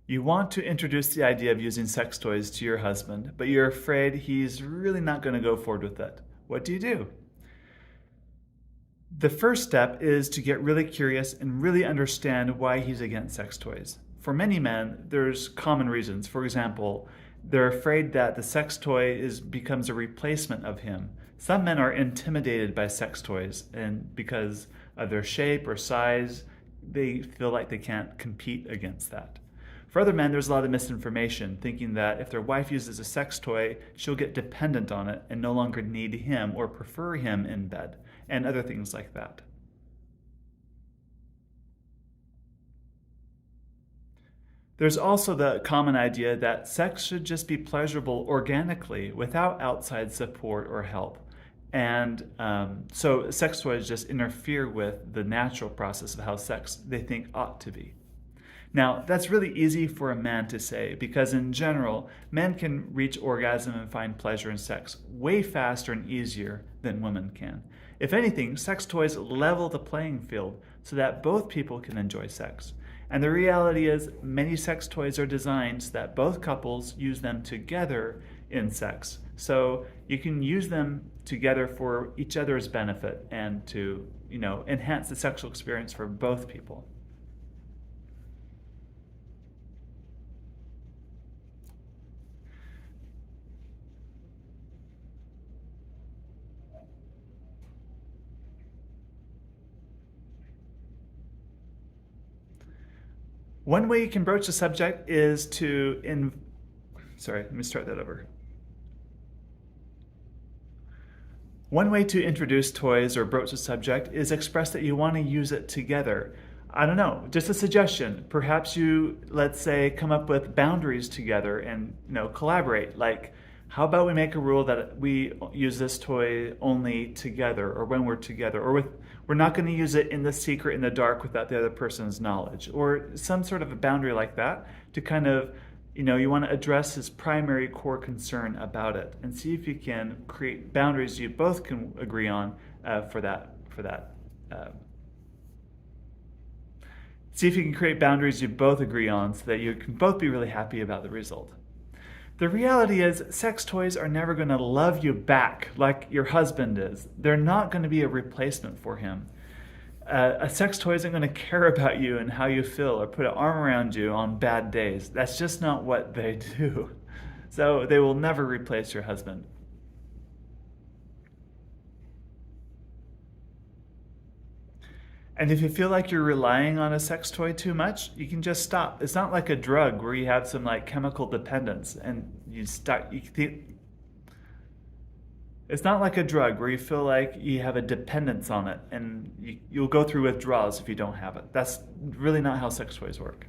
You want to introduce the idea of using sex toys to your husband, but you're afraid he's really not going to go forward with it. What do you do? The first step is to get really curious and really understand why he's against sex toys. For many men, there's common reasons. For example, they're afraid that the sex toy becomes a replacement of him. Some men are intimidated by sex toys, and because of their shape or size, they feel like they can't compete against that. For other men, there's a lot of misinformation, thinking that if their wife uses a sex toy, she'll get dependent on it and no longer need him or prefer him in bed, and other things like that. There's also the common idea that sex should just be pleasurable organically without outside support or help. And so sex toys just interfere with the natural process of how sex they think ought to be. Now, that's really easy for a man to say because, in general, men can reach orgasm and find pleasure in sex way faster and easier than women can. If anything, sex toys level the playing field so that both people can enjoy sex. And the reality is, many sex toys are designed so that both couples use them together in sex. So you can use them together for each other's benefit and to, enhance the sexual experience for both people. One way you can broach the subject is sorry, let me start that over. One way to introduce toys or broach the subject is express that you want to use it together. I don't know, just a suggestion. Perhaps you, let's say, come up with boundaries together and collaborate. Like, how about we make a rule that we use this toy only together, or when we're together, or we're not going to use it in the secret in the dark without the other person's knowledge, or some sort of a boundary like that to kind of you want to address his primary core concern about it and see if you can create boundaries you both can agree on for that. See if you can create boundaries you both agree on so that you can both be really happy about the result. The reality is, sex toys are never going to love you back like your husband is. They're not going to be a replacement for him. A sex toy isn't going to care about you and how you feel or put an arm around you on bad days. That's just not what they do. So they will never replace your husband. And if you feel like you're relying on a sex toy too much, you can just stop. It's not like a drug where you have some like chemical dependence and you start. It's not like a drug where you feel like you have a dependence on it and you'll go through withdrawals if you don't have it. That's really not how sex toys work.